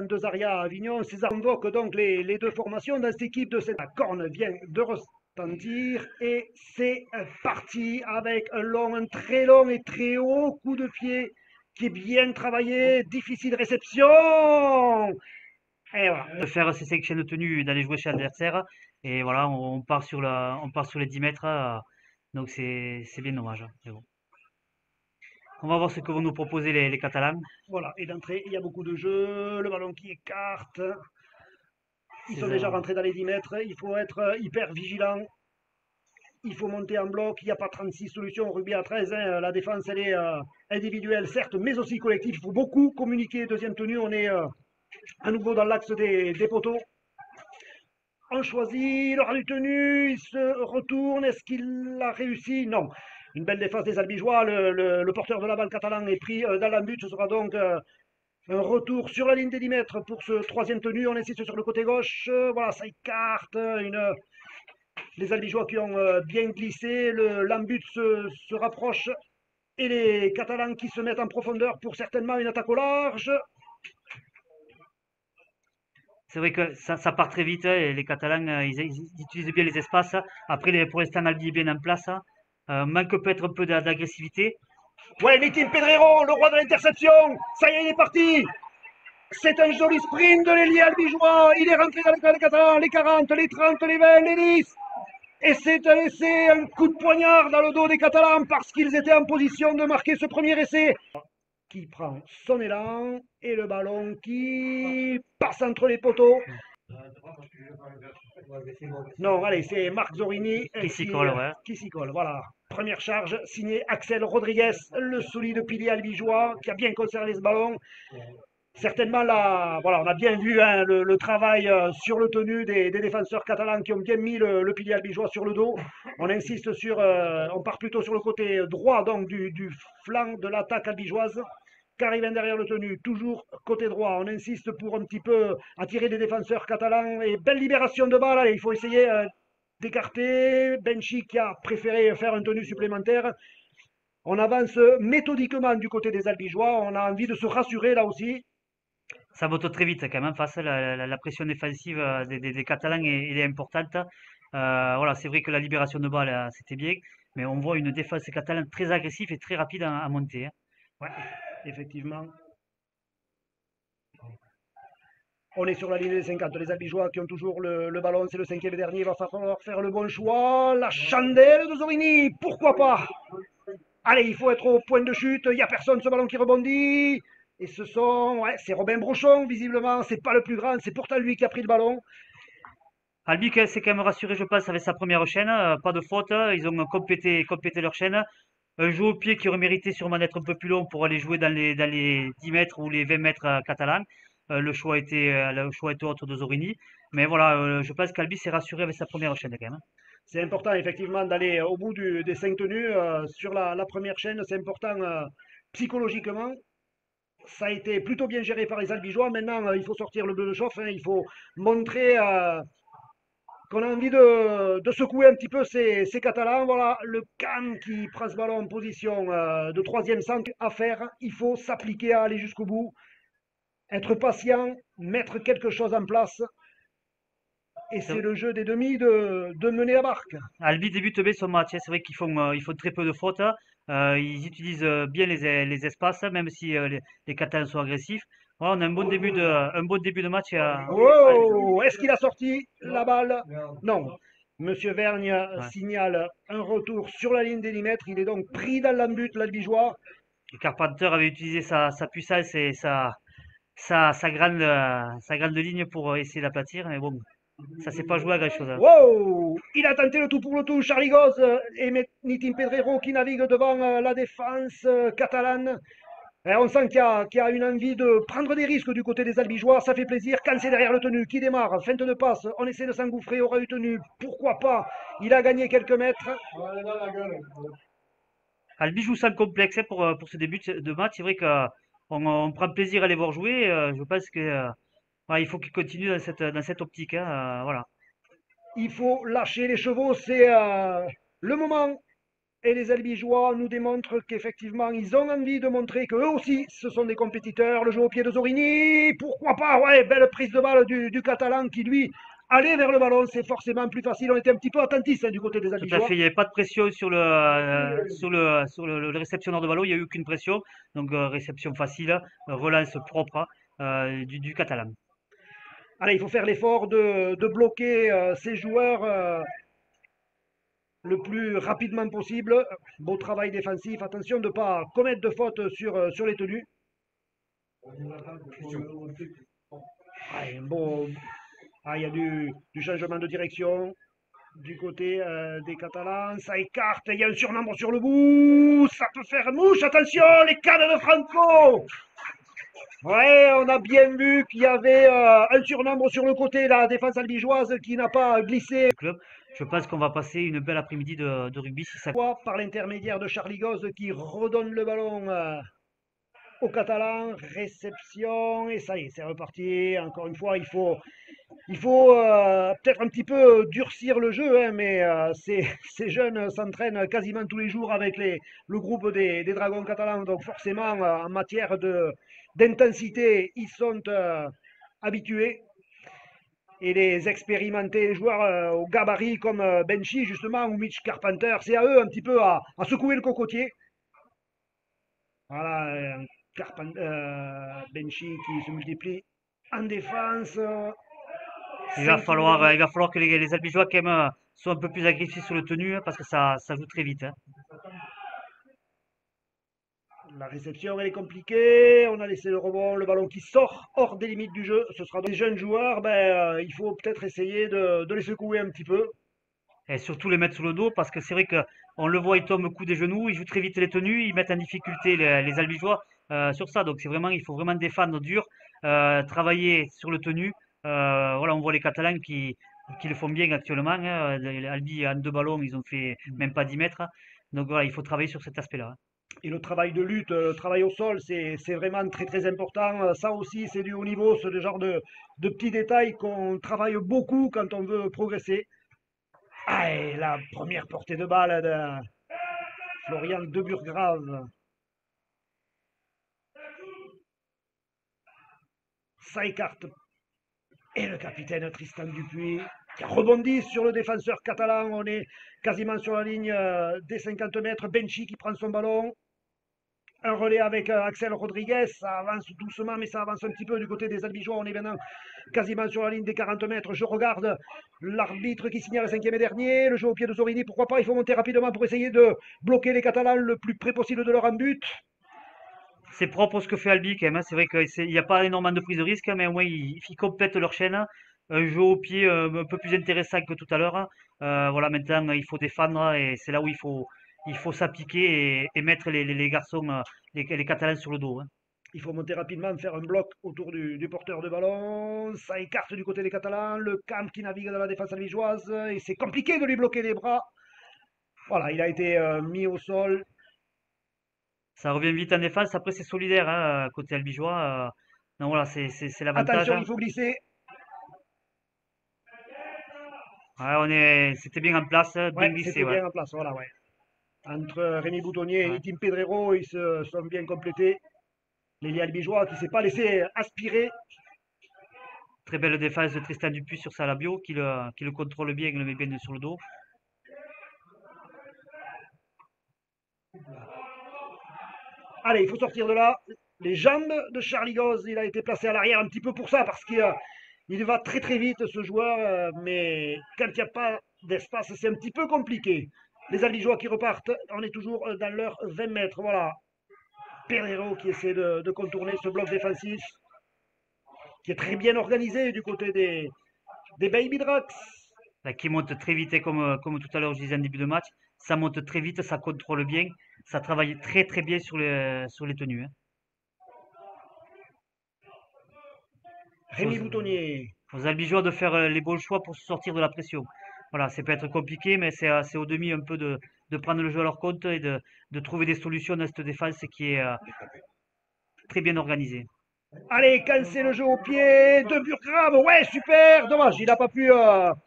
Deux Aria à Avignon. César convoque donc les deux formations dans cette équipe de cette corne vient de retentir et c'est parti avec un très long et très haut coup de pied qui est bien travaillé, difficile réception. Et voilà. De faire ses sections de tenue, d'aller jouer chez l'adversaire. Et voilà, on part sur on part sur les 10 mètres. Donc c'est bien dommage, hein, mais bon. On va voir ce que vont nous proposer les Catalans. Voilà, et d'entrée, il y a beaucoup de jeux, le ballon qui écarte. Ils sont déjà César. rentrés dans les 10 mètres, il faut être hyper vigilant. Il faut monter en bloc, il n'y a pas 36 solutions au rugby à 13. Hein. La défense, elle est individuelle, certes, mais aussi collective. Il faut beaucoup communiquer. Deuxième tenue, on est à nouveau dans l'axe des poteaux. On choisit, il aura du tenue, il se retourne. Est-ce qu'il a réussi? Non. Une belle défense des Albigeois. Le porteur de la balle catalan est pris dans la but. Ce sera donc un retour sur la ligne des 10 mètres pour ce troisième tenue. On insiste sur le côté gauche. Voilà, ça écarte. Les Albigeois qui ont bien glissé. L'embut se rapproche. Et les Catalans qui se mettent en profondeur pour certainement une attaque au large. C'est vrai que ça part très vite, hein, et les Catalans, ils utilisent bien les espaces. Après, pour l'instant, Albi est bien en place, hein. Manque peut-être un peu d'agressivité. Ouais, Nitin Pedrero, le roi de l'interception. Ça y est, il est parti. C'est un joli sprint de l'ailier albigeois. Il est rentré dans les Catalans, les 40, les 30, les 20, les 10. Et c'est un essai, un coup de poignard dans le dos des Catalans parce qu'ils étaient en position de marquer ce premier essai. Qui prend son élan et le ballon qui passe entre les poteaux. Non, allez, c'est Marc Zorini Qui s'y colle, ouais. qui s'y colle. Voilà. Première charge signée Axel Rodriguez, le solide pilier albigeois qui a bien conservé ce ballon. Certainement, là, voilà, on a bien vu hein, le travail sur le tenue des défenseurs catalans qui ont bien mis le pilier albigeois sur le dos. On insiste sur, on part plutôt sur le côté droit donc du flanc de l'attaque albigeoise. Carrivin derrière le tenu, toujours côté droit. On insiste pour un petit peu attirer des défenseurs catalans et belle libération de balle. Allez, il faut essayer d'écarter. Benchi qui a préféré faire un tenue supplémentaire. On avance méthodiquement du côté des albigeois. On a envie de se rassurer là aussi. Ça monte très vite quand même face à la pression défensive des Catalans est importante. Voilà, c'est vrai que la libération de balle, c'était bien, mais on voit une défense catalane très agressive et très rapide à monter, hein. Ouais, effectivement. On est sur la ligne des 50. Les Albigeois qui ont toujours le ballon, c'est le cinquième et dernier. Il va falloir faire le bon choix. La chandelle de Zorini, pourquoi pas? Allez, il faut être au point de chute. Il n'y a personne, ce ballon qui rebondit. Et ce sont, ouais, c'est Robin Brochon, visiblement. C'est pas le plus grand. C'est pourtant lui qui a pris le ballon. Albi s'est quand même rassuré, je pense, avec sa première chaîne. Pas de faute. Ils ont complété leur chaîne. Un jeu au pied qui aurait mérité sûrement d'être un peu plus long pour aller jouer dans les 10 mètres ou les 20 mètres catalans. Le choix était autre de Zorini. Mais voilà, je pense qu'Albi s'est rassuré avec sa première chaîne quand même, hein. C'est important, effectivement, d'aller au bout des 5 tenues sur la première chaîne. C'est important psychologiquement. Ça a été plutôt bien géré par les Albigeois. Maintenant, il faut sortir le bleu de chauffe. Hein. Il faut montrer qu'on a envie de secouer un petit peu ces Catalans. Voilà, le Can qui prend ce ballon en position de troisième centre à faire. Il faut s'appliquer à aller jusqu'au bout, être patient, mettre quelque chose en place. Et C'est c'est le jeu des demi de mener la barque. Albi débute bien son match, hein. C'est vrai ils font très peu de fautes, hein. Ils utilisent bien les espaces, même si les Catalans sont agressifs. Voilà, on a un bon début de match. Oh, est-ce qu'il a sorti la balle? Non. Monsieur Vergne Ouais. signale un retour sur la ligne des 10 mètres. Il est donc pris dans l'embut, l'Albigeois. Et Carpenter avait utilisé sa puissance et sa grande ligne pour essayer d'aplatir, mais bon, ça s'est pas joué à grand-chose, hein. Wow! Il a tenté le tout pour le tout, Charlie Goz et Nitin Pedrero qui navigue devant la défense catalane. Et on sent qu'il y a une envie de prendre des risques du côté des Albigeois. Ça fait plaisir. Quand c'est derrière le tenu qui démarre, feinte de passe, on essaie de s'engouffrer, aura eu tenu. Pourquoi pas? Il a gagné quelques mètres. Albi joue sans complexe, hein, pour ce début de match. C'est vrai qu'on prend plaisir à les voir jouer. Je pense que ouais, il faut qu'ils continuent dans cette optique, hein, voilà. Il faut lâcher les chevaux. C'est le moment Et les Albigeois nous démontrent qu'effectivement, ils ont envie de montrer qu'eux aussi, ce sont des compétiteurs. Le jeu au pied de Zorini, pourquoi pas? Ouais, belle prise de balle du Catalan qui, lui, allait vers le ballon. C'est forcément plus facile. On était un petit peu attentifs hein, du côté des Tout à Albigeois. fait, il n'y avait pas de pression sur le réceptionneur de ballon, il n'y a eu aucune pression. Donc réception facile, relance propre du Catalan. Allez, il faut faire l'effort de bloquer ces joueurs le plus rapidement possible. Beau travail défensif. Attention de ne pas commettre de fautes sur les tenues. Allez, bon, il y a du changement de direction du côté des Catalans. Ça écarte. Il y a un surnombre sur le bout. Ça peut faire mouche. Attention, les cannes de Franco. Ouais, on a bien vu qu'il y avait un surnombre sur le côté, la défense albigeoise qui n'a pas glissé. Club. Je pense qu'on va passer une belle après-midi de rugby si ça. Par l'intermédiaire de Charlie Goz qui redonne le ballon au Catalan. Réception et ça y est, c'est reparti. Encore une fois, il faut peut-être un petit peu durcir le jeu, hein, mais ces jeunes s'entraînent quasiment tous les jours avec le groupe des Dragons catalans. Donc forcément, en matière d'intensité, ils sont habitués. Et les expérimentés, les joueurs au gabarit comme Benchi justement ou Mitch Carpenter, c'est à eux un petit peu à secouer le cocotier. Voilà, Benchi qui se multiplie en défense. Il va falloir que les Albigeois quand même soient un peu plus agressifs sur le tenue parce que ça joue très vite. La réception, elle est compliquée. On a laissé le rebond, le ballon qui sort hors des limites du jeu. Ce sera des jeunes joueurs. Il faut peut-être essayer de les secouer un petit peu. Et surtout les mettre sous le dos parce que c'est vrai qu'on le voit, il tombe au coup des genoux, il joue très vite les tenues, ils mettent en difficulté les Albigeois sur ça. Donc il faut vraiment défendre dur, travailler sur le tenue. Voilà, on voit les Catalans qui le font bien actuellement, hein. Albi en 2 ballons, ils ont fait même pas 10 mètres. Donc voilà, il faut travailler sur cet aspect-là. Et le travail de lutte, le travail au sol, c'est vraiment très très important. Ça aussi, c'est du haut niveau. C'est le genre de petits détails qu'on travaille beaucoup quand on veut progresser. Ah, et la première portée de balle de Florian de Burgrave. Ça écarte. Et le capitaine Tristan Dupuis qui rebondit sur le défenseur catalan. On est quasiment sur la ligne des 50 mètres. Benchi qui prend son ballon. Un relais avec Axel Rodriguez. Ça avance doucement, mais ça avance un petit peu du côté des Albigeois. On est maintenant quasiment sur la ligne des 40 mètres. Je regarde l'arbitre qui signale le 5e et dernier. Le jeu au pied de Zorini. Pourquoi pas? Il faut monter rapidement pour essayer de bloquer les Catalans le plus près possible de leur en but. C'est propre ce que fait Albi quand même, hein. C'est vrai qu'il n'y a pas énormément de prise de risque, mais au moins ils complètent leur chaîne. Un jeu au pied un peu plus intéressant que tout à l'heure, hein. Voilà, maintenant il faut défendre et c'est là où il faut s'appliquer et mettre les garçons, les Catalans sur le dos, hein. Il faut monter rapidement, faire un bloc autour du porteur de ballon. Ça écarte du côté des Catalans. Le Camp qui navigue dans la défense albigeoise. Et c'est compliqué de lui bloquer les bras. Voilà, il a été mis au sol. Ça revient vite en défense. Après, c'est solidaire, hein, côté albigeois. Donc voilà, c'est l'avantage, Attention, hein. il faut glisser. Ouais, c'était bien en place, bien Ouais, glissé, c'était ouais. bien en place. Voilà, ouais. Entre Rémi Boutonnier et Ouais. Tim Pedrero, ils se sont bien complétés. L'ailier albigeois qui ne s'est pas laissé aspirer. Très belle défense de Tristan Dupuis sur Salabio, qui le contrôle bien, il le met bien sur le dos. Allez, il faut sortir de là. Les jambes de Charlie Goz, il a été placé à l'arrière un petit peu pour ça, parce qu'il va très très vite ce joueur, mais quand il n'y a pas d'espace, c'est un petit peu compliqué. Les Albigeois qui repartent, on est toujours dans leurs 20 mètres. Voilà. Pereiro qui essaie de contourner ce bloc défensif, qui est très bien organisé du côté des Baby Drax. Là, qui monte très vite, et comme tout à l'heure je disais en début de match, ça monte très vite, ça contrôle bien, ça travaille très très bien sur les tenues, hein. Rémi Boutonnier. Aux Albigeois de faire les bons choix pour se sortir de la pression. Voilà, ça peut être compliqué, mais c'est au demi un peu de prendre le jeu à leur compte et de trouver des solutions dans cette défense qui est très bien organisée. Allez, casser le jeu au pied de Burgrave. Ouais, super. Dommage, il n'a pas pu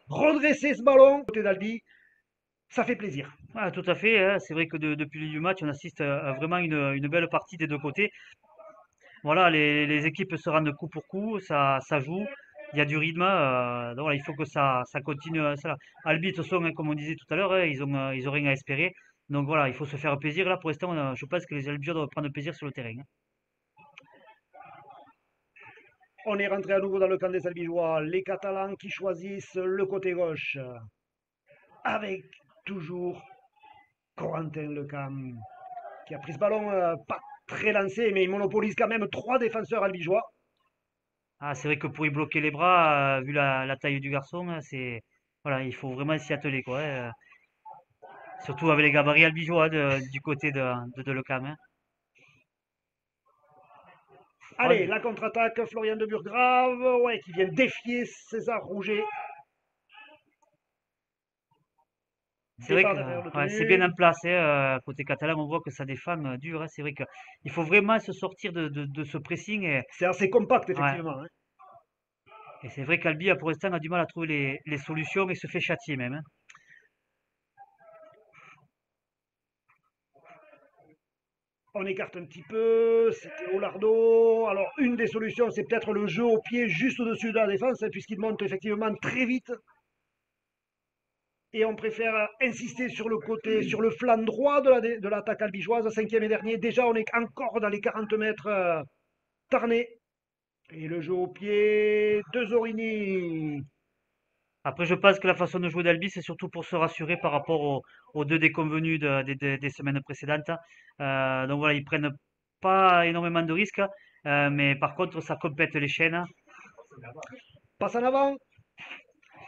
redresser ce ballon. Côté d'Albi, ça fait plaisir. Ouais, tout à fait, hein. C'est vrai que depuis le début du match, on assiste à vraiment une belle partie des deux côtés. Voilà, les équipes se rendent coup pour coup, ça joue, il y a du rythme. Donc voilà, il faut que ça continue. Ça. Albi, de toute façon, hein, comme on disait tout à l'heure, hein, ils ont rien à espérer. Donc voilà, il faut se faire plaisir. Là, pour l'instant, je pense que les Albions doivent prendre plaisir sur le terrain, hein. On est rentré à nouveau dans le camp des Albigeois. Les Catalans qui choisissent le côté gauche. Avec toujours Corentin Lecam qui a pris ce ballon pas très lancé, mais il monopolise quand même trois défenseurs albigeois. Ah, c'est vrai que pour y bloquer les bras, vu la taille du garçon, voilà, il faut vraiment s'y atteler, quoi, hein. Surtout avec les gabarits albigeois du côté de Lecam, hein. Allez, Ouais, la contre-attaque, Florian de Burgrave, ouais, qui vient défier César Rouget. c'est vrai Départ que derrière le ouais, c'est bien tenu. en place, hein, côté catalan, on voit que ça défend dur, hein. C'est vrai qu'il faut vraiment se sortir de ce pressing. C'est assez compact, Ouais, effectivement, hein. et c'est vrai qu'Albi, pour l'instant, a du mal à trouver les solutions et se fait châtier même, hein. On écarte un petit peu, c'était Olardo. Alors, une des solutions, c'est peut-être le jeu au pied juste au-dessus de la défense, hein, puisqu'il monte effectivement très vite. Et on préfère insister sur le côté, sur le flanc droit de l'attaque albigeoise, cinquième et dernier. Déjà, on est encore dans les 40 mètres Tarné. Et le jeu au pied de Zorini. Après, je pense que la façon de jouer d'Albi, c'est surtout pour se rassurer par rapport aux deux déconvenus des semaines précédentes. Donc voilà, ils prennent pas énormément de risques, mais par contre, ça complète les chaînes. Passe en avant.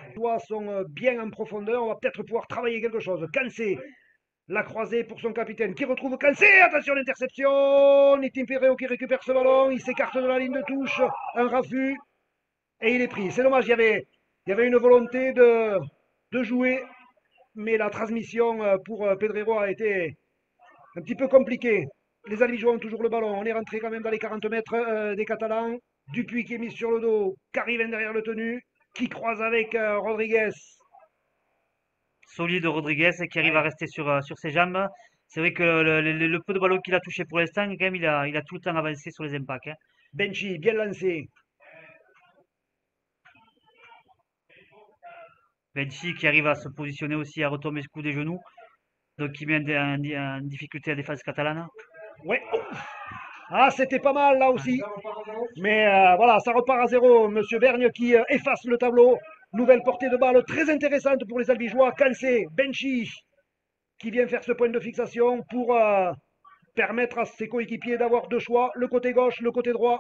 Les doigts sont bien en profondeur. On va peut-être pouvoir travailler quelque chose. Cancé. La croisée pour son capitaine qui retrouve Cancé. Attention, l'interception. Nitimpero qui récupère ce ballon. Il s'écarte de la ligne de touche. Un raffut. Et il est pris. C'est dommage. Il y avait une volonté de jouer. Mais la transmission pour Pedrero a été un petit peu compliquée. Les Albigeois ont toujours le ballon. On est rentré quand même dans les 40 mètres des Catalans. Dupuis qui est mis sur le dos. Carriven derrière le tenu. Qui croise avec Rodriguez. Solide Rodriguez qui arrive à Ouais. rester sur ses jambes. C'est vrai que le peu de ballons qu'il a touché pour l'instant, quand même, il a tout le temps avancé sur les impacts, hein. Benchi, bien lancé. Benchi qui arrive à se positionner aussi, à retomber ce coup des genoux, donc qui met en difficulté la défense catalane. Ouais. Oh. Ah, c'était pas mal là Ouais. aussi. Mais voilà, ça repart à zéro. Monsieur Vergne qui efface le tableau. Nouvelle portée de balle très intéressante pour les Albigeois. Cancé, Benchi qui vient faire ce point de fixation pour permettre à ses coéquipiers d'avoir deux choix, le côté gauche, le côté droit.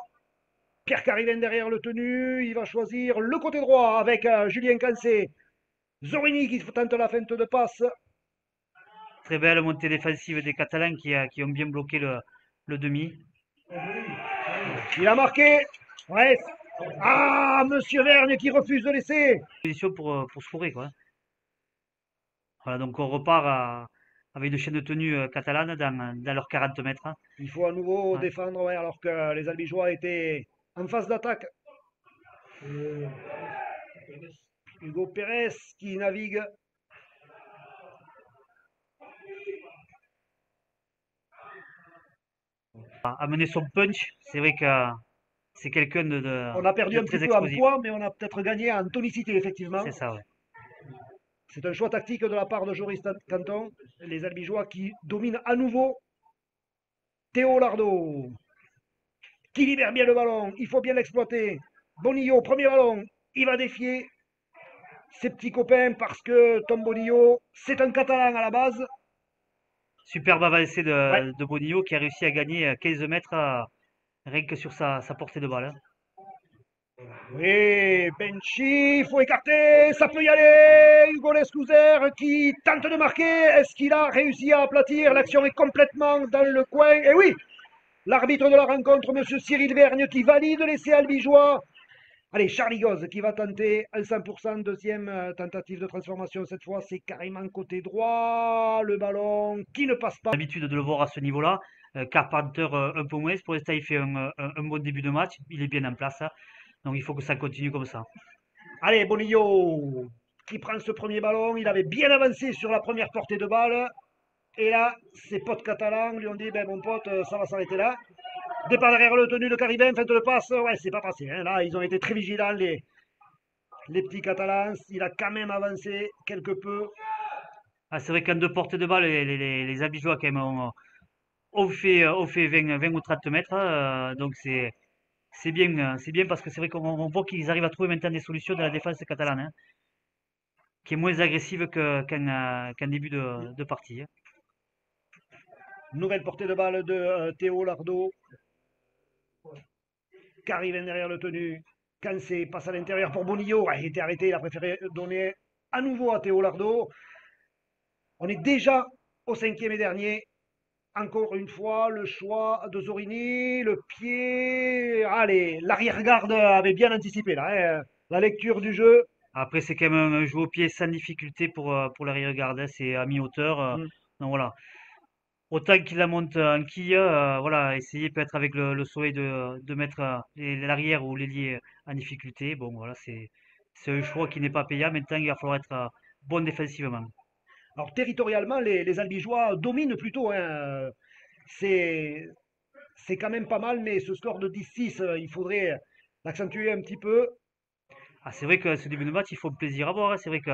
Pierre Cariven derrière le tenu, il va choisir le côté droit avec Julien Cancé. Zorini qui tente la feinte de passe. Très belle montée défensive des Catalans qui ont bien bloqué le demi. Il a marqué. Ouais. Ah, Monsieur Vergne qui refuse de laisser. Position pour scorer, quoi, hein. Voilà, donc on repart avec une chaîne de tenue catalane dans leurs 40 mètres, hein. Il faut à nouveau Ouais. défendre, ouais, alors que les Albigeois étaient en phase d'attaque. Hugo Pérez qui navigue. Amener son punch, c'est vrai que c'est quelqu'un On a perdu de un petit très peu en explosif. poids, mais on a peut-être gagné en tonicité, effectivement. C'est ça, ouais. C'est un choix tactique de la part de Joris Canton. Les Albigeois qui dominent à nouveau. Théo Lardo qui libère bien le ballon. Il faut bien l'exploiter. Bonillo, premier ballon. Il va défier ses petits copains parce que Tom Bonillo, c'est un Catalan à la base. Superbe avancée Ouais. de Bonillo qui a réussi à gagner 15 mètres rien que sur sa portée de balle, hein. Oui, Benchi, il faut écarter, ça peut y aller. Hugo Lescouzer qui tente de marquer. Est-ce qu'il a réussi à aplatir? L'action est complètement dans le coin. Et oui, l'arbitre de la rencontre, monsieur Cyril Vergne, qui valide l'essai albigeois. Allez, Charlie Goz qui va tenter un 100%, deuxième tentative de transformation. Cette fois, c'est carrément côté droit. Le ballon qui ne passe pas. L'habitude de le voir à ce niveau-là. Carpenter un peu moins. Pour l'instant, il fait un bon début de match. Il est bien en place, hein. Donc il faut que ça continue comme ça. Allez, Bonillo qui prend ce premier ballon. Il avait bien avancé sur la première portée de balle. Et là, ses potes catalans lui ont dit, ben mon pote, ça va s'arrêter là. Départ derrière le tenu de Caribin, fin de passe, ouais, c'est pas passé, hein. Là, ils ont été très vigilants, les petits catalans. Il a quand même avancé quelque peu. Ah, c'est vrai qu'en deux portées de balle, les Albigeois quand même ont fait 20 ou 30 mètres. Donc c'est bien parce que c'est vrai qu'on voit qu'ils arrivent à trouver maintenant des solutions de la défense catalane, hein, qui est moins agressive qu'en début de partie, hein. Nouvelle portée de balle de Théo Lardo. Caribin derrière le tenu. Cancé passe à l'intérieur pour Bonillo. Ouais, il était arrêté, il a préféré donner à nouveau à Théo Lardo. On est déjà au cinquième et dernier. Encore une fois, le choix de Zorini, le pied. Allez, l'arrière-garde avait bien anticipé là, hein. La lecture du jeu. Après, c'est quand même un jeu au pied sans difficulté pour l'arrière-garde, hein. C'est à mi-hauteur. Mm. Donc voilà. Autant qu'il la monte en quille, voilà, essayer peut-être avec le soleil de mettre l'arrière ou l'ailier en difficulté. Bon, voilà, c'est un choix qui n'est pas payant. Maintenant, il va falloir être bon défensivement. Alors territorialement, les Albigeois dominent plutôt, hein. C'est c'est quand même pas mal, mais ce score de 10-6, il faudrait l'accentuer un petit peu. Ah, c'est vrai que ce début de match, il faut plaisir à voir, hein. C'est vrai que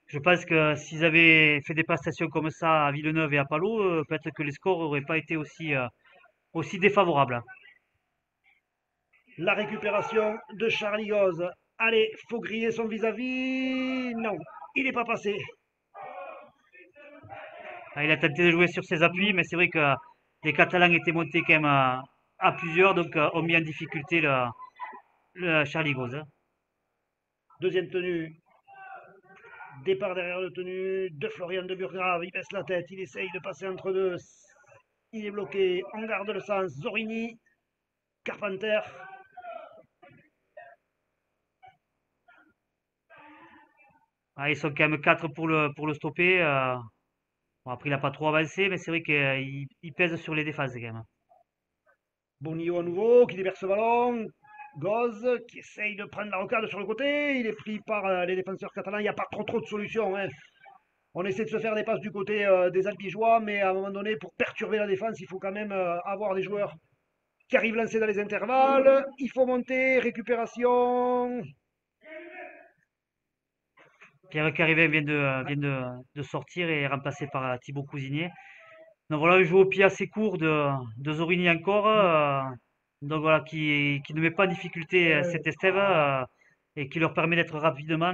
je pense que s'ils avaient fait des prestations comme ça à Villeneuve et à Palot, peut-être que les scores n'auraient pas été aussi défavorables, hein. La récupération de Charlie Goz. Allez, faut griller son vis-à-vis. Non, il n'est pas passé. Ah, il a tenté de jouer sur ses appuis, mais c'est vrai que les Catalans étaient montés quand même à plusieurs, donc ont mis en difficulté le Charlie Gauze, hein. Deuxième tenue. Départ derrière le tenue de Florian de Burgrave. Il baisse la tête, il essaye de passer entre deux. Il est bloqué, on garde le sens. Zorini, Carpenter. Ah, ils sont quand même 4 pour le stopper. Bon, après, il n'a pas trop avancé, mais c'est vrai qu'il pèse sur les défenses quand même. Bonillo à nouveau, qui libère ce ballon. Goz, qui essaye de prendre la rocade sur le côté. Il est pris par les défenseurs catalans. Il n'y a pas trop de solutions, hein. On essaie de se faire des passes du côté des Albigeois, mais à un moment donné, pour perturber la défense, il faut quand même avoir des joueurs qui arrivent lancés dans les intervalles. Il faut monter, récupération. Pierre Carivin vient de sortir et est remplacé par Thibaut Cousinier. Donc voilà, un jeu au pied assez court de Zorini encore. Donc voilà, qui ne met pas en difficulté cet Estève et qui leur permet d'être rapidement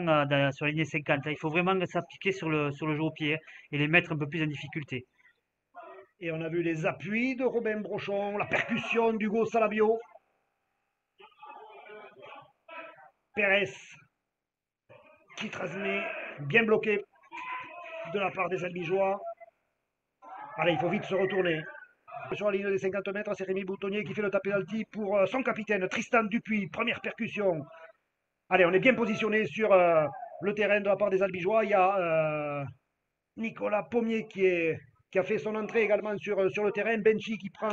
sur la ligne 50. Il faut vraiment s'appliquer sur le jeu au pied, hein, et les mettre un peu plus en difficulté. Et on a vu les appuis de Robin Brochon, la percussion d'Hugo Salabio. Pérez qui transmet, bien bloqué de la part des Albigeois. Allez, il faut vite se retourner. Sur la ligne des 50 mètres, c'est Rémi Boutonnier qui fait le tapé d'alti pour son capitaine, Tristan Dupuis. Première percussion. Allez, on est bien positionné sur le terrain de la part des Albigeois. Il y a Nicolas Pommier qui a fait son entrée également sur le terrain. Benchi qui prend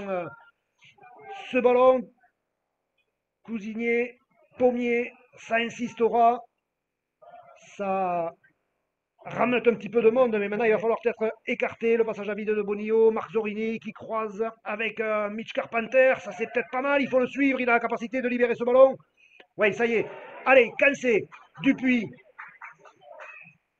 ce ballon. Cousinier, Pommier, ça insistera. Ça ramène un petit peu de monde, mais maintenant il va falloir peut-être écarter le passage à vide de Bonillo. Marc Zorini qui croise avec Mitch Carpenter. Ça c'est peut-être pas mal, il faut le suivre. Il a la capacité de libérer ce ballon. Ouais, ça y est. Allez, Cancé, Dupuis,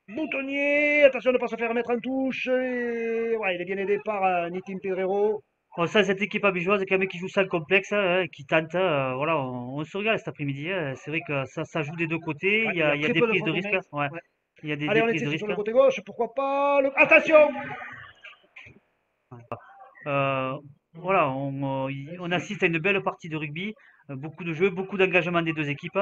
Boutonnier, attention de ne pas se faire mettre en touche. Ouais, il est bien aidé par Nitin Pedrero. On sent cette équipe abigeoise quand même qui joue sans complexe, hein, qui tente. Voilà, on se regarde cet après-midi, hein. C'est vrai que ça joue des deux côtés. Ouais, Il y il y a, a il y a très des peu de prises de fautes aux risque, mains. hein. Ouais, Ouais. il y a des, Allez, des on prises de essaie sur risque, le hein. côté gauche, pourquoi pas. Attention. Euh, voilà, on assiste à une belle partie de rugby, beaucoup de jeux, beaucoup d'engagement des deux équipes.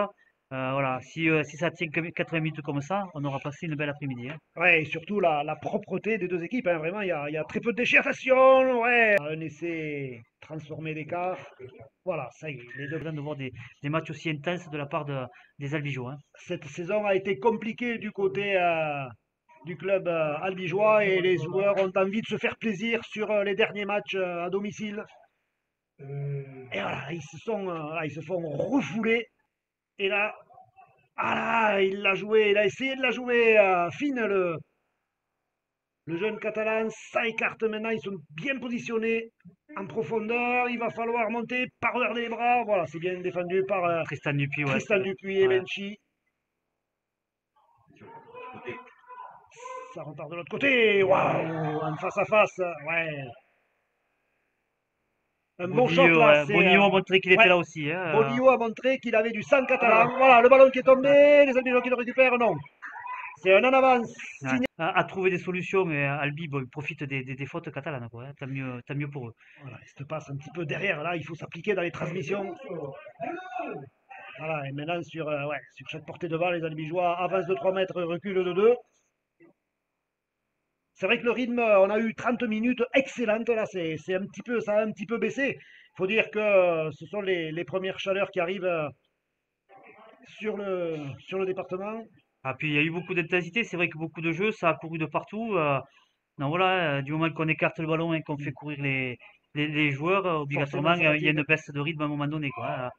Voilà, si ça tient 80 minutes comme ça, on aura passé une belle après-midi, hein. Ouais, et surtout la propreté des deux équipes, hein. Vraiment, il y a très peu de déchets. Attention, ouais. Un essai transformé d'écart. Voilà, ça y est. Les deux. De voir des matchs aussi intenses de la part des Albigeois, hein. Cette saison a été compliquée du côté du club albigeois et les joueurs ont envie de se faire plaisir sur les derniers matchs à domicile. Et voilà, ils se font refouler. Et là, Ah là, il l'a joué, il a essayé de la jouer fine, le jeune catalan. Ça écarte maintenant, ils sont bien positionnés en profondeur. Il va falloir monter, pas regarder les bras. Voilà, c'est bien défendu par Tristan Dupuis, ouais. Tristan Dupuis et Ouais. Benchi. Ça repart de l'autre côté. Waouh, en face à face. Ouais. Un bon shot Bonillo, là, ouais. c'est. Bonillo a montré qu'il était Ouais. là aussi, hein. Bonillo a montré qu'il avait du sang catalan. Voilà, le ballon qui est tombé, les amis qui le récupèrent, non. C'est un en avance. Ouais. À trouver des solutions, mais Albi, bon, il profite des fautes catalanes, quoi, hein. Tant mieux pour eux. Voilà, il se passe un petit peu derrière. Là, il faut s'appliquer dans les transmissions. Voilà, et maintenant ouais, sur chaque portée de balle, les Albigeois avancent de 3 mètres, reculent de 2. C'est vrai que le rythme, on a eu 30 minutes excellentes. Là, c'est un petit peu, ça a un petit peu baissé. Il faut dire que ce sont les premières chaleurs qui arrivent sur le département. Ah, puis il y a eu beaucoup d'intensité, c'est vrai que beaucoup de jeux, ça a couru de partout. Non, voilà, du moment qu'on écarte le ballon et qu'on fait courir les joueurs, Forcément, obligatoirement, ça il y a fatigue. une baisse de rythme à un moment donné, quoi.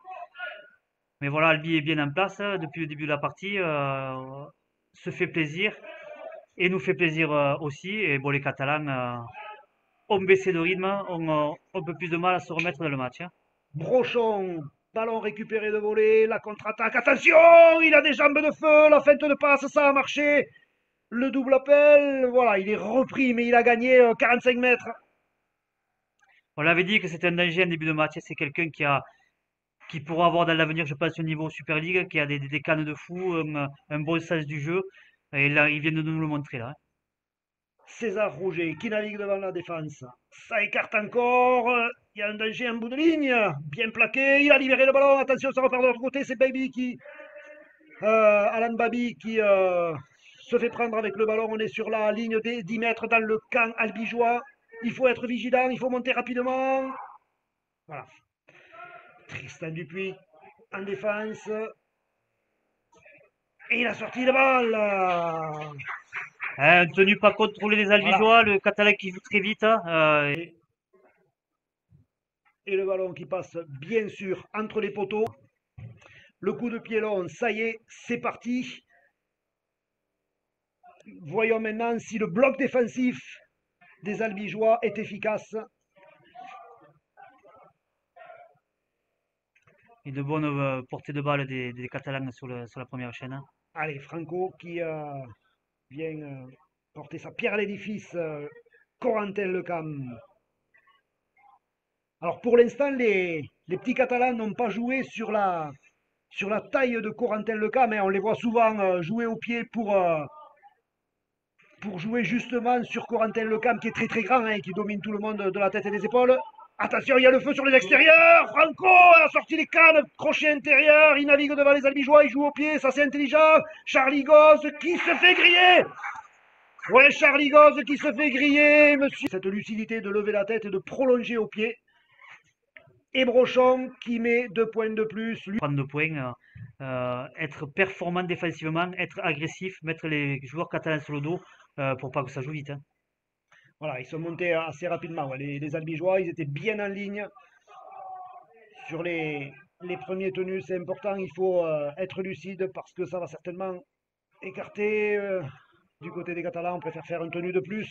Mais voilà, Albi est bien en place depuis le début de la partie, se fait plaisir et nous fait plaisir aussi. Et bon, les Catalans ont baissé de rythme, ont un peu plus de mal à se remettre dans le match, hein. Brochon, ballon récupéré de volée, la contre-attaque. Attention, il a des jambes de feu, la feinte de passe, ça a marché. Le double appel, voilà, il est repris, mais il a gagné 45 mètres. On l'avait dit que c'était un danger en début de match, hein. C'est quelqu'un qui pourra avoir dans l'avenir, je pense, au niveau Super League, qui a des cannes de fou, un bon sens du jeu. Et là, il vient de nous le montrer là, hein. César Rouget qui navigue devant la défense. Ça écarte encore. Il y a un danger en bout de ligne. Bien plaqué. Il a libéré le ballon. Attention, ça repart de l'autre côté. C'est Baby qui. Alan Babi qui se fait prendre avec le ballon. On est sur la ligne des 10 mètres dans le camp albigeois. Il faut être vigilant. Il faut monter rapidement. Voilà. Tristan Dupuis en défense. Et il a sorti le balle. Hein, tenu pas contrôler les Voilà. Albigeois, le Catalan qui joue très vite, hein, Et le ballon qui passe bien sûr entre les poteaux. Le coup de pied long, ça y est, c'est parti. Voyons maintenant si le bloc défensif des Albigeois est efficace. et de bonnes portées de balle des Catalans sur la première chaîne, hein. Allez, Franco qui vient porter sa pierre à l'édifice. Corentin Lecam. Alors pour l'instant, les petits Catalans n'ont pas joué sur la taille de Corentin Lecam, hein. On les voit souvent jouer au pied pour jouer justement sur Corentin Lecam qui est très très grand, hein, qui domine tout le monde de la tête et des épaules. Attention, il y a le feu sur les extérieurs. Franco a sorti les cannes, crochet intérieur. Il navigue devant les Albigeois, il joue au pied, ça c'est intelligent. Charlie Gosse qui se fait griller. Ouais, Charlie Gosse qui se fait griller, monsieur. Cette lucidité de lever la tête et de prolonger au pied. Et Brochon qui met 2 points de plus. Prendre 2 points, être performant défensivement, être agressif, mettre les joueurs catalans sur le dos pour pas que ça joue vite, hein. Voilà, ils sont montés assez rapidement. Ouais. Les Albigeois, ils étaient bien en ligne sur les premiers tenus. C'est important, il faut être lucide parce que ça va certainement écarter du côté des Catalans. On préfère faire une tenue de plus.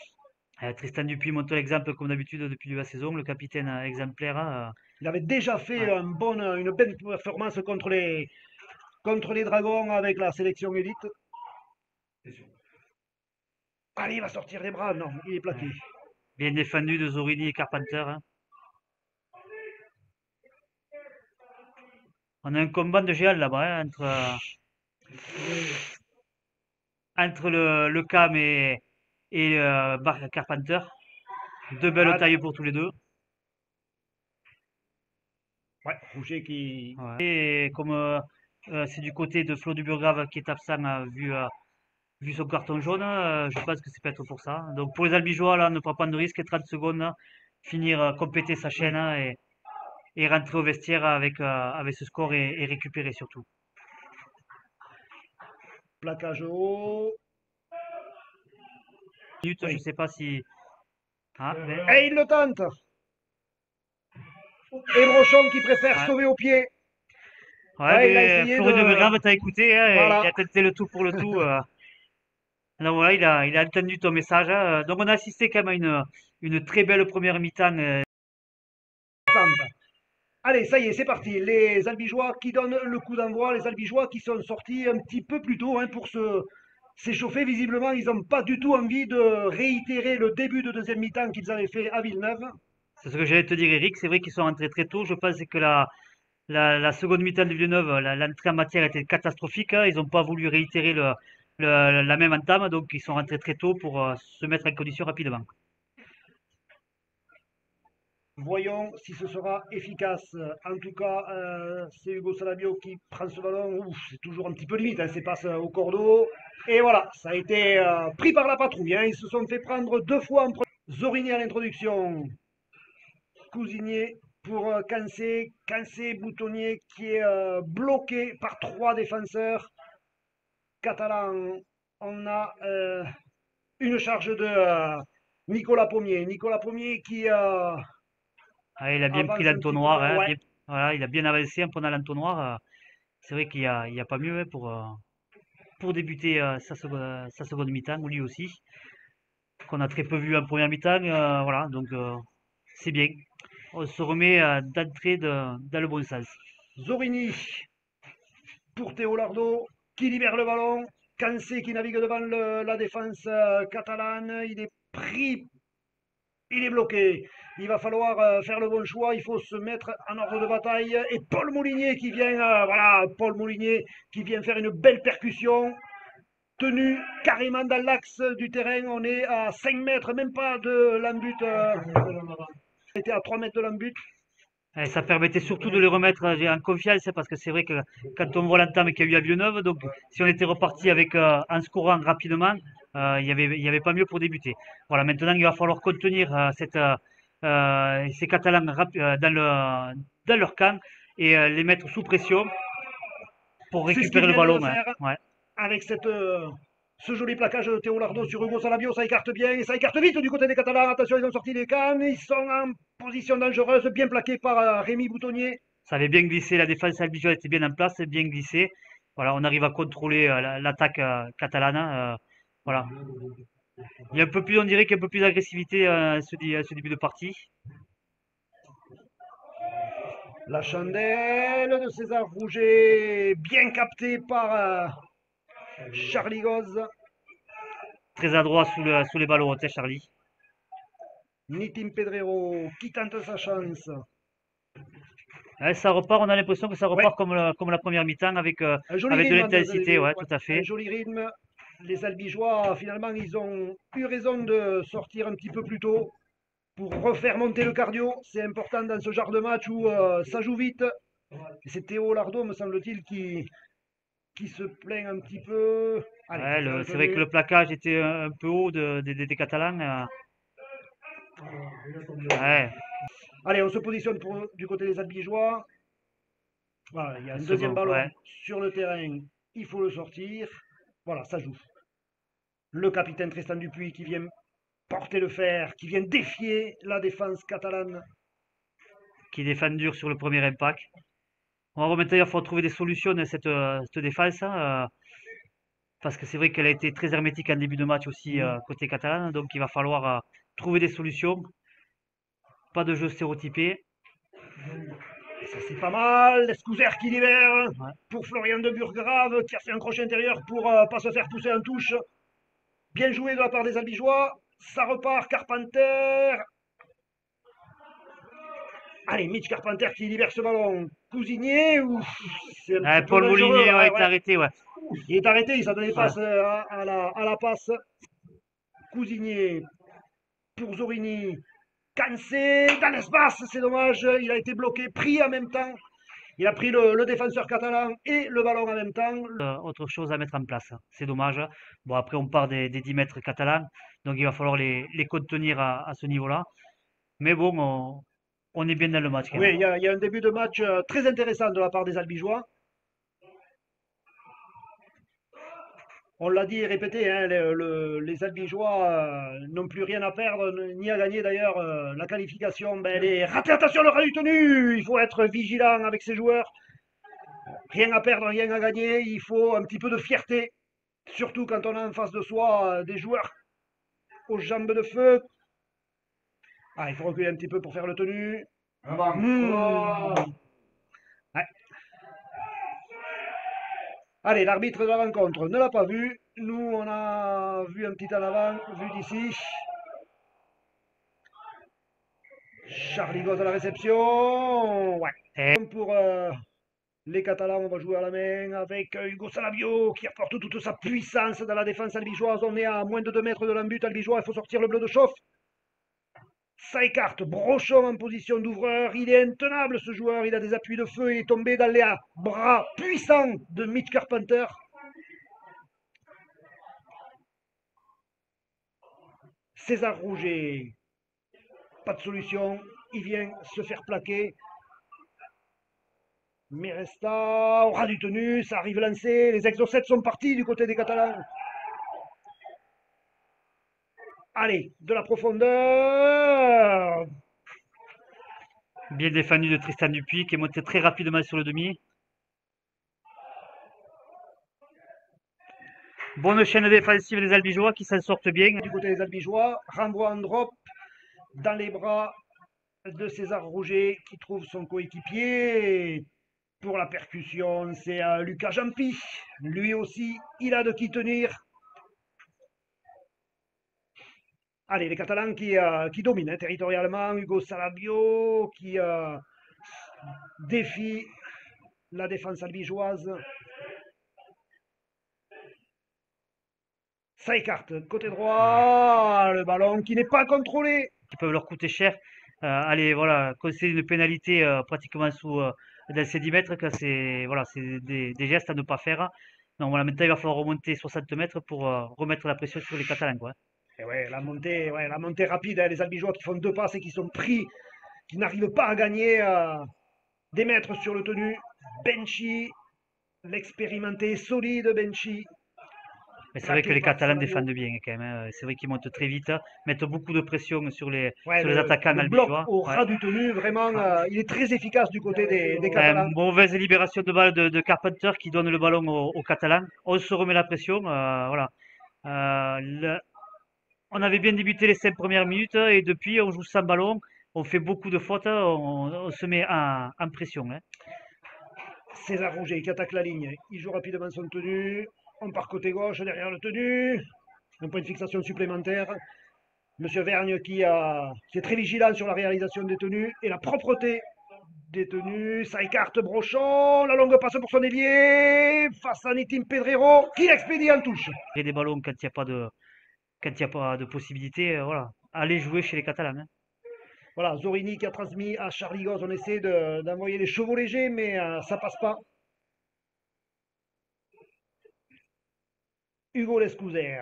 Tristan Dupuis montre l'exemple comme d'habitude depuis la saison, le capitaine exemplaire, hein. Il avait déjà fait Ouais. une belle performance contre les Dragons avec la sélection élite. Allez, il va sortir les bras. Non, il est plaqué. Ouais. Bien défendu de Zorini et Carpenter, hein. On a un combat de géant là-bas, hein, entre le Cam et Carpenter. Deux belles Ah, tailles pour tous les deux. ouais, Rouget qui. Ouais. Et comme c'est du côté de Flo Duburgrave qui est absent, vu son carton jaune, je pense que c'est peut-être pour ça. Donc pour les Albigeois, là, ne pas prendre de risque, 30 secondes, hein, finir, compléter sa chaîne, hein, et rentrer au vestiaire avec ce score et récupérer surtout. Plaquage haut. Je Oui. sais pas si. Ah, ben, Et il le tente. Et Brochon qui préfère ouais. sauver au pied. Ouais, Ouais, il a mais essayé Florent de de. Grave t'a écouté, hein, il Voilà. a tenté le tout pour le tout. Donc voilà, il a entendu ton message, hein. Donc on a assisté quand même à une très belle première mi-temps. Allez, ça y est, c'est parti. Les Albigeois qui donnent le coup d'envoi, les Albigeois qui sont sortis un petit peu plus tôt, hein, pour s'échauffer. Visiblement, ils n'ont pas du tout envie de réitérer le début de deuxième mi-temps qu'ils avaient fait à Villeneuve. C'est ce que j'allais te dire, Eric. C'est vrai qu'ils sont rentrés très tôt. Je pense que la seconde mi-temps de Villeneuve, l'entrée en matière était catastrophique, hein. Ils n'ont pas voulu réitérer la même entame, donc ils sont rentrés très tôt pour se mettre en condition rapidement. Voyons si ce sera efficace. En tout cas, c'est Hugo Salabio qui prend ce ballon. Ouf, c'est toujours un petit peu limite, hein, ces passes au cordeau. Et voilà, ça a été pris par la patrouille, hein. Ils se sont fait prendre deux fois en première. Zorini à l'introduction. Cousigné pour Cancé. Cancé, Boutonnier qui est bloqué par trois défenseurs catalans. On a une charge de Nicolas Pommier. Nicolas Pommier qui Ah, il a bien pris avance un petit peu. l'entonnoir, hein, Ouais, voilà, il a bien avancé en prenant l'entonnoir. C'est vrai qu'il y a pas mieux, hein, pour débuter sa seconde mi-temps, ou lui aussi, qu'on a très peu vu en première mi-temps. Voilà, donc c'est bien. On se remet d'entrée dans le bon sens. Zorini pour Théo Lardo qui libère le ballon. Cancé qui navigue devant la défense catalane. Il est pris, il est bloqué. Il va falloir faire le bon choix. Il faut se mettre en ordre de bataille. Et Paul Moulinier qui vient, voilà, Paul Moulinier qui vient faire une belle percussion. Tenu carrément dans l'axe du terrain. On est à 5 mètres, même pas de l'embut. On était à 3 mètres de l'embut. Et ça permettait surtout de les remettre en confiance, hein, parce que c'est vrai que quand on voit l'entame qu'il y a eu à Villeneuve, donc si on était reparti avec en scorant rapidement, il y avait pas mieux pour débuter. Voilà, maintenant il va falloir contenir ces Catalans dans leur camp et les mettre sous pression pour C'est ce qu'il récupérer le vient de ballon, hein. faire Ouais. avec ce joli plaquage de Théo Lardo sur Hugo Salabio. Ça écarte bien et ça écarte vite du côté des Catalans. Attention, ils ont sorti les cannes. Ils sont en position dangereuse, bien plaqués par Rémi Boutonnier. Ça avait bien glissé, la défense albigeoise était bien en place, bien glissé. Voilà, on arrive à contrôler l'attaque catalane. Voilà. Il y a un peu plus, on dirait qu'il y a un peu plus d'agressivité à ce début de partie. La chandelle de César Rouget, bien captée par Charlie Goz. Très adroit sous les ballons, hein, Charlie. Nitim Pedrero qui tente sa chance. Ouais, ça repart, on a l'impression que ça Ouais, repart comme la première mi-temps un joli avec de rythme l'intensité, ouais, ouais, tout à un fait. joli rythme. Les Albigeois, finalement, ils ont eu raison de sortir un petit peu plus tôt pour refaire monter le cardio. C'est important dans ce genre de match où ça joue vite. C'est Théo Lardo, me semble-t-il, qui se plaint un petit peu. Allez, ça Ouais, s'est c'est vrai que retenu. le plaquage était un peu haut des Catalans. Ouais, Allez, on se positionne du côté des Albigeois. Voilà, il y a un une deuxième seconde, ballon ouais. sur le terrain. Il faut le sortir. Voilà, ça joue. Le capitaine Tristan Dupuis qui vient porter le fer, qui vient défier la défense catalane. Qui défend dur sur le premier impact. On va remettre, il faut trouver des solutions à cette défense, hein, parce que c'est vrai qu'elle a été très hermétique en début de match aussi côté catalan, donc il va falloir trouver des solutions, pas de jeu stéréotypé. Et ça c'est pas mal. Escouser qui libère Ouais. pour Florian de Burgrave qui a fait un crochet intérieur pour pas se faire pousser en touche. Bien joué de la part des Albigeois. Ça repart. Carpenter. Allez, Mitch Carpenter qui libère ce ballon. Cousigné, ouf, c'est un petit Ouais, peu Paul dangereux. Molinier a Ouais, été ouais. arrêté, ouais. Il est arrêté, il s'attendait pas Ouais. à la passe. Cousigné pour Zorini. Cancé dans l'espace, c'est dommage. Il a été bloqué, pris en même temps. Il a pris le défenseur catalan et le ballon en même temps. Autre chose à mettre en place, hein. C'est dommage. Bon, après, on part des 10 mètres catalans, donc il va falloir les contenir à ce niveau-là. Mais bon, on est bien dans le match quand Oui, même. il y a un début de match très intéressant de la part des Albigeois. On l'a dit et répété, hein, les Albigeois n'ont plus rien à perdre, ni à gagner d'ailleurs. La qualification, ben, elle est ratée. Attention, le rat du tenu. Il faut être vigilant avec ces joueurs. Rien à perdre, rien à gagner. Il faut un petit peu de fierté, surtout quand on a en face de soi des joueurs aux jambes de feu. Ah, il faut reculer un petit peu pour faire le tenu. Ouais. Allez, l'arbitre de la rencontre ne l'a pas vu. Nous, on a vu un petit en avant, vu d'ici. Charlie Gauze à la réception. Ouais. Et Pour les Catalans, on va jouer à la main avec Hugo Salabio qui apporte toute sa puissance dans la défense albigeoise. On est à moins de 2 mètres de l'embut albigeois. Il faut sortir le bleu de chauffe. Ça écarte. Brochon en position d'ouvreur. Il est intenable ce joueur. Il a des appuis de feu. Il est tombé dans les bras puissants de Mitch Carpenter. César Rouget. Pas de solution. Il vient se faire plaquer. Meresta aura du tenu. Ça arrive lancé. Les exocètes sont partis du côté des Catalans. Allez, de la profondeur. bien défendu de Tristan Dupuis qui est monté très rapidement sur le demi. Bonne chaîne défensive des Albigeois qui s'en sortent bien. Du côté des Albigeois, renvoi en drop dans les bras de César Rouget qui trouve son coéquipier. Pour la percussion, c'est Lucas Jampi. Lui aussi, il a de qui tenir. Allez, les Catalans qui dominent hein, territorialement. Hugo Salabio qui défie la défense albigeoise. Ça écarte. Côté droit, le ballon qui n'est pas contrôlé. Qui peuvent leur coûter cher. Allez, voilà, concéder une pénalité pratiquement dans ces 10 mètres, que c'est voilà, c'est des gestes à ne pas faire. Donc voilà, maintenant il va falloir remonter 60 mètres pour remettre la pression sur les Catalans, quoi. Et ouais, la montée rapide, hein, les Albigeois qui font 2 passes et qui sont pris, qui n'arrivent pas à gagner des mètres sur le tenu. Benchy, l'expérimenté solide Benchy. Mais c'est vrai que les Plaqué par Catalans Salabio. défendent bien quand même, hein. C'est vrai qu'ils montent très vite, mettent beaucoup de pression Ouais, sur les attaquants le bloc albigeois. au Ouais. ras du tenu, vraiment, il est très efficace du côté des Catalans. Mauvaise libération de balle de Carpenter qui donne le ballon aux Catalans. On se remet la pression. Voilà. On avait bien débuté les 5 premières minutes et depuis on joue sans ballon. On fait beaucoup de fautes. On se met en pression, hein. César Rouget qui attaque la ligne. Il joue rapidement son tenu. On part côté gauche derrière le tenu. Un point de fixation supplémentaire. Monsieur Vergne qui est très vigilant sur la réalisation des tenues et la propreté des tenues. Ça écarte Brochon. La longue passe pour son ailier. Face à Nitim Pedrero qui expédie en touche. Et des ballons quand il n'y a pas de possibilité. Voilà. Allez jouer chez les Catalans, hein. Voilà, Zorini qui a transmis à Charlie Goz. On essaie d'envoyer les chevaux légers, mais ça passe pas. Hugo Lescouzer.